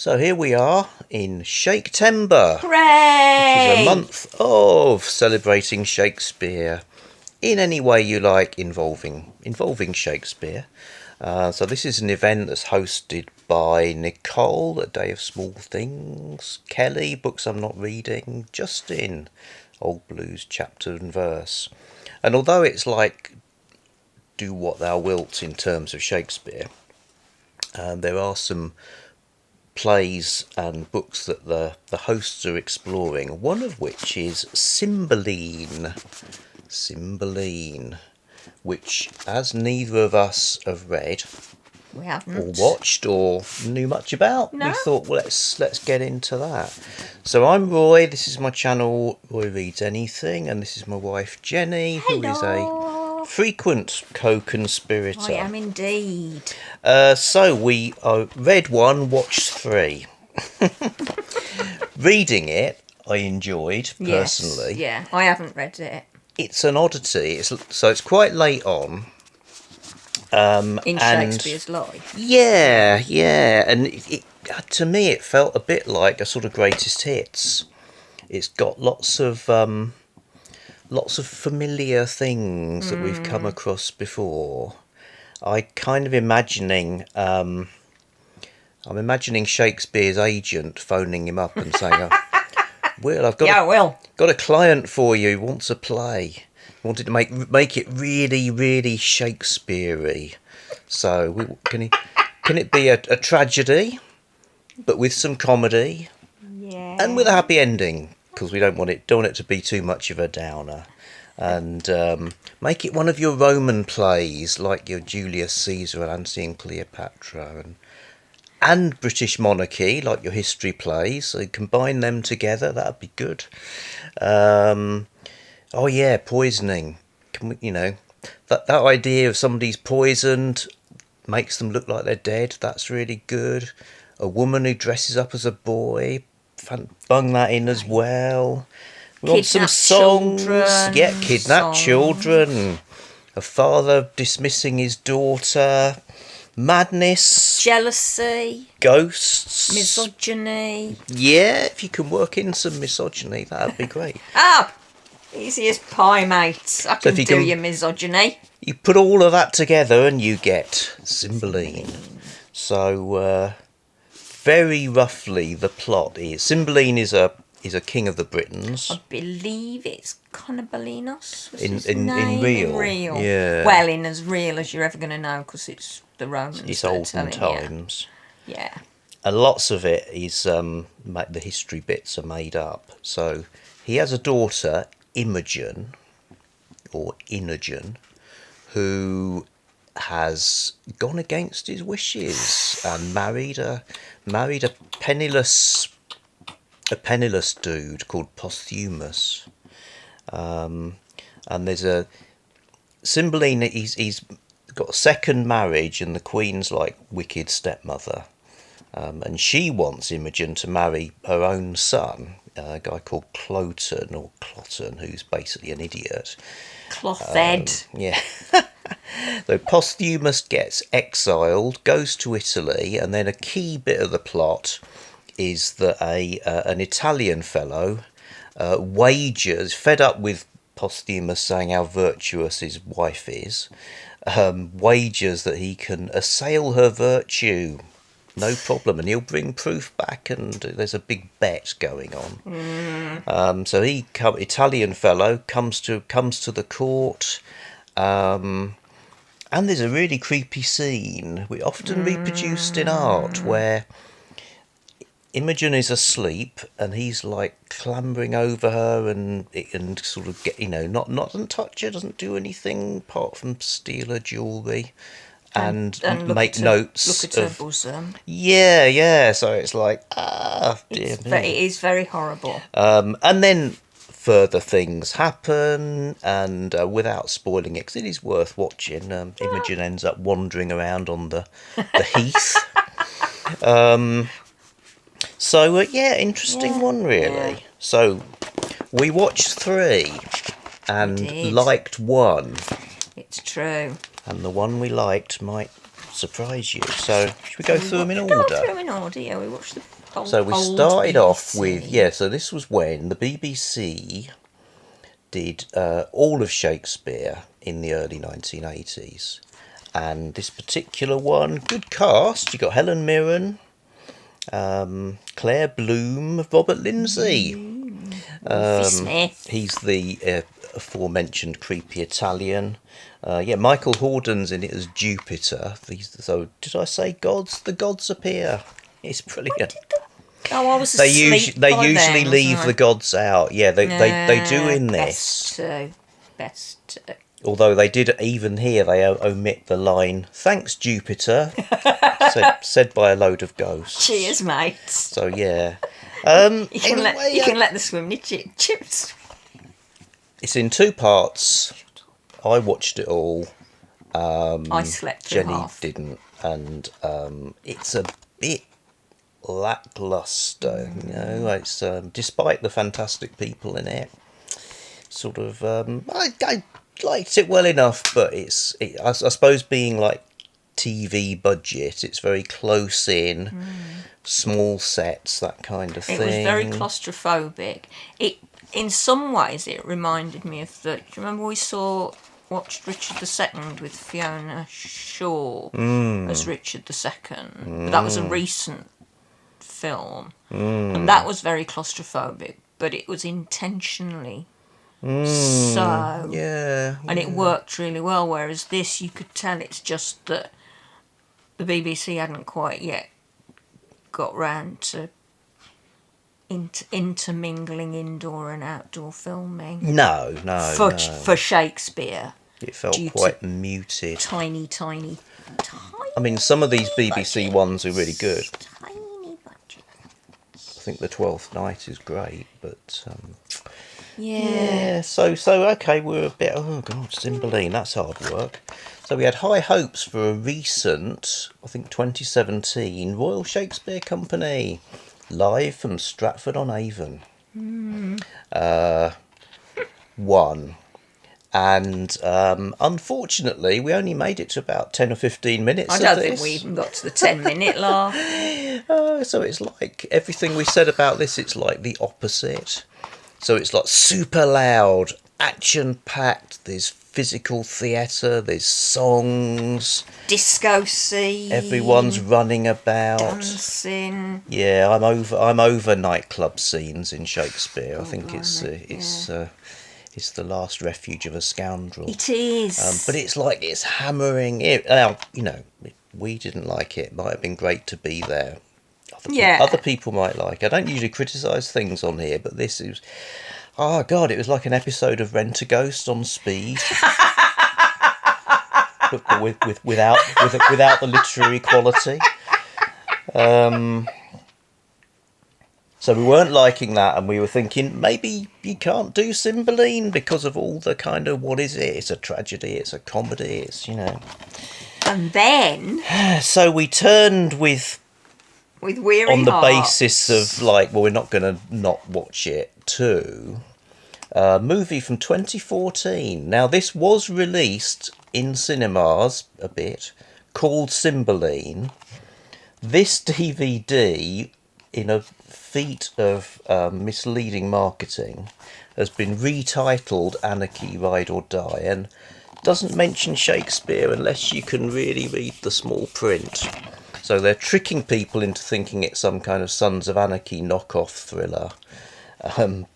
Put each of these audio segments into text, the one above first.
So here we are in Shaketember, Hooray! which is a month of celebrating Shakespeare in any way you like involving Shakespeare. So this is an event that's hosted by Nicole, A Day of Small Things, Kelly, Books I'm Not Reading, Justin, Old Blues Chapter and Verse. And although it's like do what thou wilt in terms of Shakespeare, there are some plays and books that the hosts are exploring, one of which is Cymbeline, which, as neither of us have read We haven't. or watched or knew much about, No. we thought, well, let's get into that. So I'm Roy, this is my channel, Roy Reads Anything, and this is my wife Jennie, who is a frequent co-conspirator. I am indeed. So we read one, watched three. Reading it, I enjoyed personally. Yes, yeah, I haven't read it. It's an oddity. It's quite late on. In Shakespeare's life. Yeah, and it to me it felt a bit like a sort of greatest hits. It's got lots of familiar things that we've come across before. I kind of I'm imagining Shakespeare's agent phoning him up and saying, "Will, I've got a client for you. Who wants a play. Wanted to make it really, really Shakespeare-y. So can it be a tragedy, but with some comedy, and with a happy ending? Because we don't want it to be too much of a downer." And make it one of your Roman plays, like your Julius Caesar and Antony and Cleopatra, and British monarchy, like your history plays. So combine them together, that'd be good. Oh yeah, poisoning. Can we, that idea of somebody's poisoned makes them look like they're dead. That's really good. A woman who dresses up as a boy, bung that in as well. We want some songs. Yeah, kidnapped children. A father dismissing his daughter. Madness. Jealousy. Ghosts. Misogyny. Yeah, if you can work in some misogyny, that'd be great. Easy as pie, mate. I can do your misogyny. You put all of that together and you get Cymbeline. So, very roughly, the plot is Cymbeline is a king of the Britons. I believe it's Connibalinos. In real. Yeah. Well, in as real as you're ever going to know, because it's the Romans. It's olden times. Yeah. And lots of it is the history bits are made up. So he has a daughter, Imogen, who has gone against his wishes and married a penniless dude called Posthumus. And there's a Cymbeline. He's got a second marriage, and the Queen's like wicked stepmother. And she wants Imogen to marry her own son, a guy called Cloten, who's basically an idiot. Cloth-head. Yeah. So Posthumus gets exiled, goes to Italy, and then a key bit of the plot is that an Italian fellow wagers, fed up with Posthumus saying how virtuous his wife is, wagers that he can assail her virtue. No problem, and he'll bring proof back, and there's a big bet going on. So Italian fellow comes to the court, and there's a really creepy scene, we often reproduced in art, where Imogen is asleep, and he's like clambering over her, and sort of not doesn't touch her, doesn't do anything apart from steal her jewellery. And make notes. Look at her bosom. Yeah. So it's like, dear me. It is very horrible. And then further things happen, and without spoiling it, because it is worth watching, Imogen ends up wandering around on the heath. So interesting one, really. Yeah. So we watched three and liked one. It's true. And the one we liked might surprise you. So should we go through them in Go order? through them in order, yeah. We watched the old, So we old started off BBC. with, so this was when the BBC did all of Shakespeare in the early 1980s. And this particular one, good cast. You got Helen Mirren, Claire Bloom, Robert Lindsay. Smith. He's the aforementioned creepy Italian. Michael Hordern's in it as Jupiter. So did I say gods? The gods appear. It's brilliant. Oh, I was They asleep they by usually then, leave wasn't the gods out. Yeah, they do in best this. Best. Although they did, even here, they omit the line, "Thanks, Jupiter," said by a load of ghosts. Cheers, mate. So, yeah. You can let the swim chips. It's in 2 parts. I watched it all. I slept through Jennie half. didn't. And it's a bit lackluster, you know. It's despite the fantastic people in it. Sort of, I liked it well enough, but I suppose being like TV budget, it's very close in, small sets, that kind of thing. It was very claustrophobic. In some ways, it reminded me of do you remember we watched Richard II with Fiona Shaw as Richard II? But that was a recent film, and that was very claustrophobic, but it was intentionally so. Yeah. And it worked really well, whereas this, you could tell it's just that the BBC hadn't quite yet got round to intermingling indoor and outdoor filming. No. For Shakespeare. It felt quite muted. Tiny. I mean, some of these BBC ones are really good. Tiny budget. I think The Twelfth Night is great, but Yeah. So okay, we're a bit. Oh God, Cymbeline, that's hard work. So we had high hopes for a recent, I think 2017, Royal Shakespeare Company, live from Stratford-on-Avon. One. And unfortunately, we only made it to about 10 or 15 minutes. I don't think we even got to the 10-minute mark. So it's like everything we said about this, it's like the opposite. So it's like super loud, action-packed, there's physical theatre, there's songs. Disco scene. Everyone's running about. Dancing. Yeah, I'm over nightclub scenes in Shakespeare. I think it's the last refuge of a scoundrel. It is. But it's hammering it. We didn't like it. Might have been great to be there. Other people might like. I don't usually criticise things on here, but this is. Oh God! It was like an episode of Rent-A-Ghost on speed, but without the literary quality. So we weren't liking that, and we were thinking maybe you can't do Cymbeline because of all the kind of what is it? It's a tragedy. It's a comedy. It's And then. So we turned with weary on the hearts. basis of we're not going to not watch it, to a movie from 2014. Now this was released in cinemas a bit, called Cymbeline. This DVD, in a feat of misleading marketing, has been retitled Anarchy, Ride or Die, and doesn't mention Shakespeare unless you can really read the small print. So they're tricking people into thinking it's some kind of Sons of Anarchy knockoff thriller.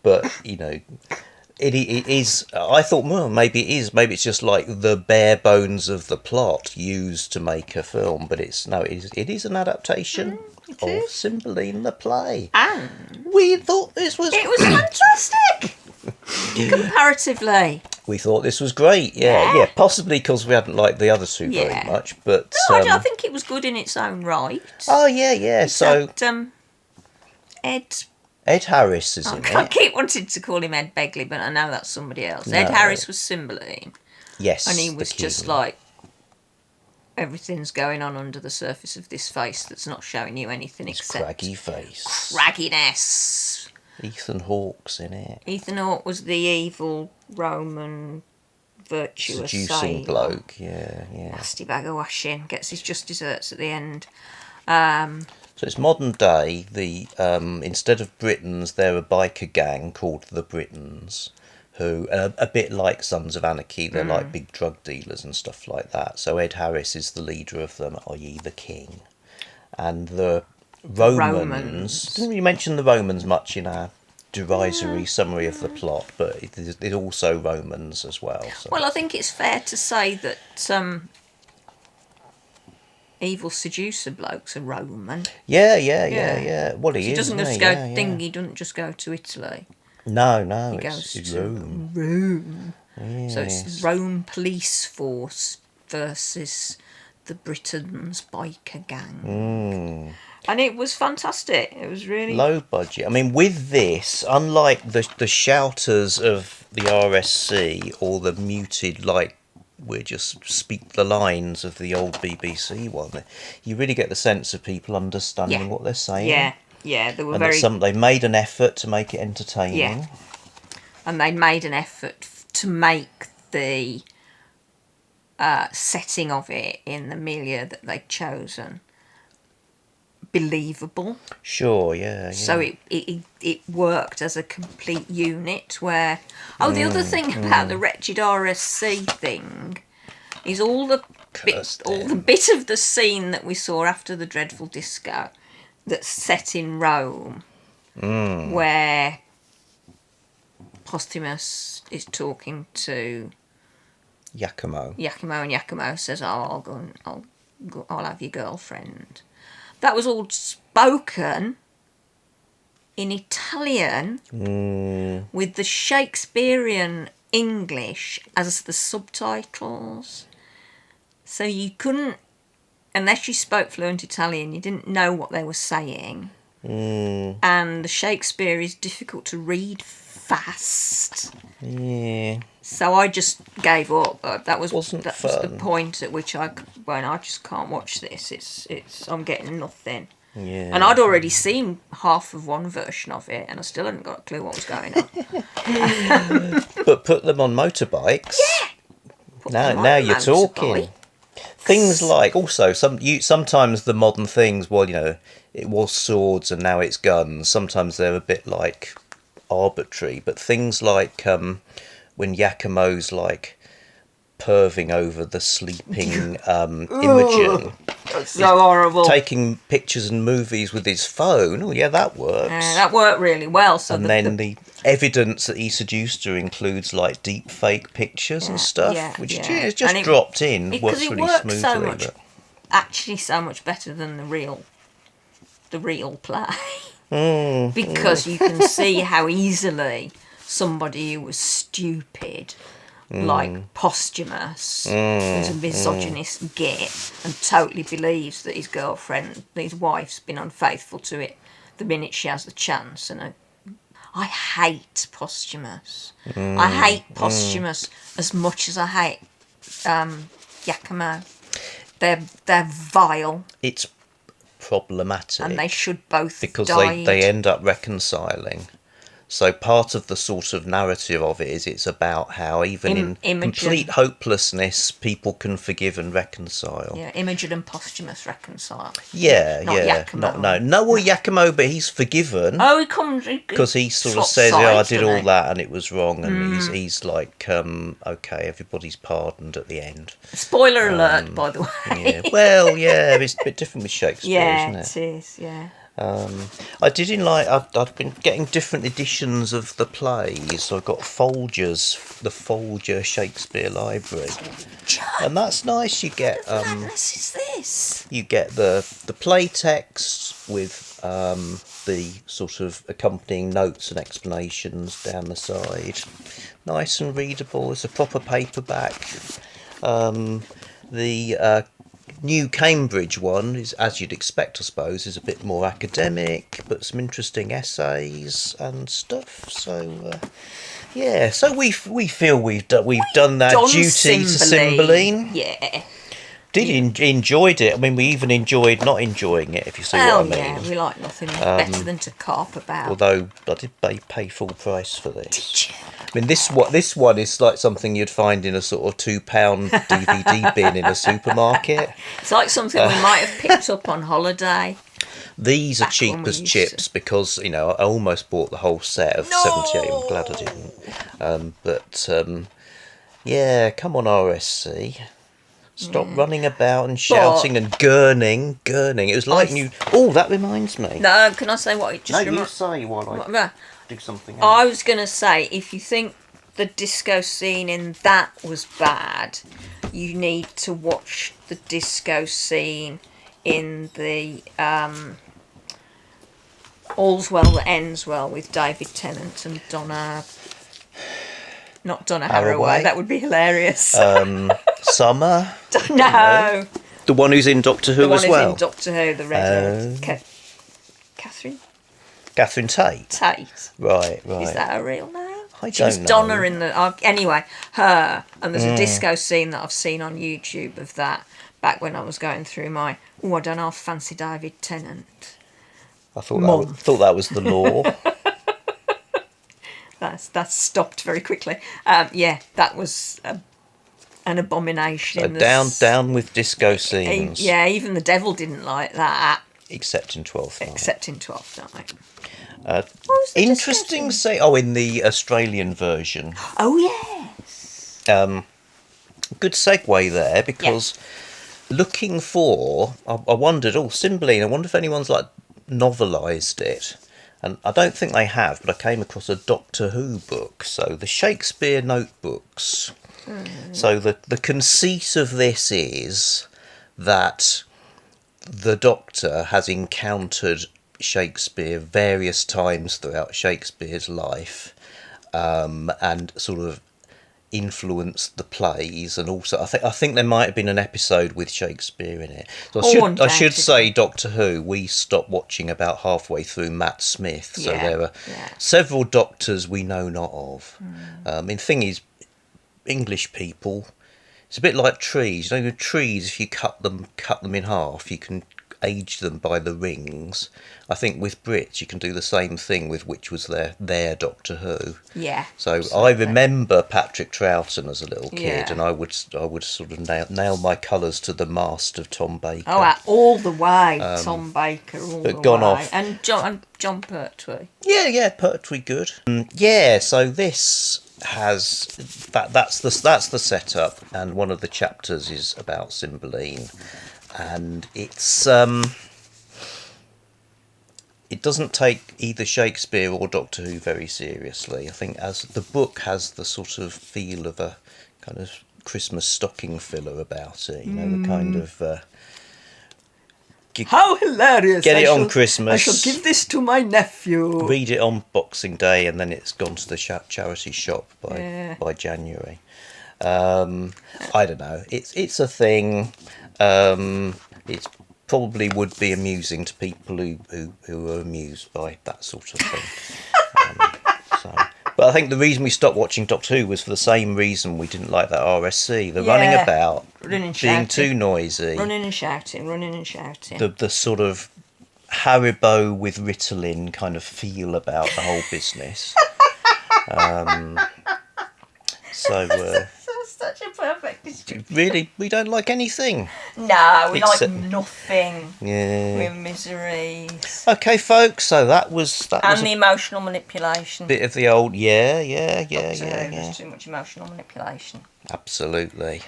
But, it is. I thought, well, maybe it is. Maybe it's just like the bare bones of the plot used to make a film. But it is an adaptation of Cymbeline the play. And we thought this was... It was fantastic! Comparatively. We thought this was great, yeah. Possibly because we hadn't liked the other two very much, but... No, I think it was good in its own right. Oh, yeah. So Ed Harris is in it. I keep wanting to call him Ed Begley, but I know that's somebody else. No. Ed Harris was Cymbeline. Yes. And he was just like, everything's going on under the surface of this face that's not showing you anything except... craggy face. Cragginess. Ethan Hawke's in it. Ethan Hawke was the evil Roman virtuous seducing sailor. bloke. Yeah, yeah. Nasty bag of washing. Gets his just desserts at the end. So it's modern day. The instead of Britons, they're a biker gang called the Britons, who a bit like Sons of Anarchy. They're like big drug dealers and stuff like that. So Ed Harris is the leader of them, i.e. the king, and the Romans. Didn't really mention the Romans much in our derisory summary of the plot, but it's also Romans as well. So. Well, I think it's fair to say that evil seducer blokes are Roman. Yeah. Well, he doesn't isn't just he? go. Yeah. He doesn't just go to Italy. No, He it's goes to Rome. Rome. Yes. So it's Rome police force versus the Britons biker gang. And it was fantastic. It was really Low budget. I mean, with this, unlike the shouters of the RSC or the muted, like we just speak the lines of the old BBC one, you really get the sense of people understanding what they're saying. Yeah, they were And very. they made an effort to make it entertaining. Yeah. And they made an effort to make the setting of it in the milieu that they'd chosen believable. Sure, yeah. So it worked as a complete unit where... Oh, the other thing about the wretched RSC thing is all the bit of the scene that we saw after the dreadful disco that's set in Rome, where Posthumus is talking to Iachimo, and Iachimo says, "Oh, I'll go and I'll have your girlfriend." That was all spoken in Italian with the Shakespearean English as the subtitles. So you couldn't, unless you spoke fluent Italian, you didn't know what they were saying. And the Shakespeare is difficult to read fast. Yeah. So I just gave up. That was Was the point at which I just can't watch this. It's I'm getting nothing. Yeah. And I'd already seen half of one version of it, and I still hadn't got a clue what was going on. But put them on motorbikes. Yeah. Now you're talking. Things like also sometimes the modern things. Well, it was swords and now it's guns. Sometimes they're a bit like arbitrary, but things like when Iachimo's like perving over the sleeping Imogen. That's so horrible. Taking pictures and movies with his phone. Oh yeah, that works. That worked really well. So and the evidence that he seduced her includes like deep fake pictures and stuff, which is just dropped in. Works really smoothly. So much, actually, so much better than the real play. Because you can see how easily somebody who was stupid, like Posthumus, who's a misogynist git and totally believes that his wife's been unfaithful to it the minute she has the chance. And I hate Posthumus. I hate Posthumus as much as I hate Iachimo. They're vile. It's problematic. And they should both because died. they end up reconciling. So part of the sort of narrative of it is it's about how even in complete hopelessness people can forgive and reconcile. Yeah, Imogen and Posthumus reconcile. Iachimo. No, Iachimo, but he's forgiven. Oh, he comes because he sort of says, "I did all that and it was wrong," and he's like, "Okay, everybody's pardoned at the end." Spoiler alert, by the way. Yeah. Well, yeah, it's a bit different with Shakespeare, isn't it? Yeah, it is. Yeah. I didn't like. I've been getting different editions of the plays. So I've got the Folger Shakespeare Library, and that's nice. You get is this? You get the play text with the sort of accompanying notes and explanations down the side. Nice and readable. It's a proper paperback. The New Cambridge one is, as you'd expect, I suppose, is a bit more academic, but some interesting essays and stuff. So, so we feel we've done that duty to Cymbeline. Yeah. Enjoyed it. I mean, we even enjoyed not enjoying it, if you see what I mean. Yeah, we like nothing better than to carp about. Although I did pay full price for this. Did you? I mean, this one is like something you'd find in a sort of £2 DVD bin in a supermarket. It's like something we might have picked up on holiday. These are Back cheap when we as used chips because, I almost bought the whole set of 78. I'm glad I didn't. Yeah, come on, RSC. Stop running about and shouting and gurning. It was like you... Oh, that reminds me. No, can I say what it just you say while I No. do something else. I was going to say, if you think the disco scene in that was bad, you need to watch the disco scene in the All's Well That Ends Well with David Tennant and Donna... Not Donna Haraway, that would be hilarious. Summer? No. The one who's in Doctor Who as well? The one who's in Doctor Who, the redhead. Catherine Tate? Tate. Right. Is that her real name? She was Donna in the... anyway, her. And there's a disco scene that I've seen on YouTube of that back when I was going through my... I don't know, I fancy David Tennant. I thought that was the law. That's stopped very quickly. That was an abomination. So down with disco scenes. Yeah, even the devil didn't like that. Except in 12th Night. Except in 12th Night. Interesting say. Oh, in the Australian version. Oh yes. Good segue there because looking for, I wondered. Oh, Cymbeline. I wonder if anyone's like novelised it. And I don't think they have, but I came across a Doctor Who book, so the Shakespeare notebooks. So the conceit of this is that the Doctor has encountered Shakespeare various times throughout Shakespeare's life, and sort of influenced the plays, and also I think there might have been an episode with Shakespeare in it. So I should say Doctor Who we stopped watching about halfway through Matt Smith, so there are several Doctors we know not of. The thing is, English people, it's a bit like trees. With trees, if you cut them in half, you can age them by the rings. I think with Brits you can do the same thing with which was their Doctor Who. Yeah. So I remember Patrick Troughton as a little kid, and I would sort of nail my colours to the mast of Tom Baker. Oh, all the way, Tom Baker, all the gone way. Off. And John Pertwee. Yeah, Pertwee good. So this has that's the setup, and one of the chapters is about Cymbeline. And it's it doesn't take either Shakespeare or Doctor Who very seriously. I think as the book has the sort of feel of a kind of Christmas stocking filler about it, the kind of how hilarious! Get it on Christmas. I shall give this to my nephew. Read it on Boxing Day, and then it's gone to the charity shop by January. I don't know. It's a thing. It probably would be amusing to people who are amused by that sort of thing. But I think the reason we stopped watching Doctor Who was for the same reason we didn't like that RSC. The running about, being too noisy. Running and shouting. The sort of Haribo with Ritalin kind of feel about the whole business. Such a perfect description. Really, we don't like anything. No, we like nothing. Yeah. We're miseries. Okay, folks. So that was the emotional manipulation. Bit of the old There's too much emotional manipulation. Absolutely.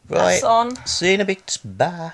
Right. That's on. See you in a bit. Bye.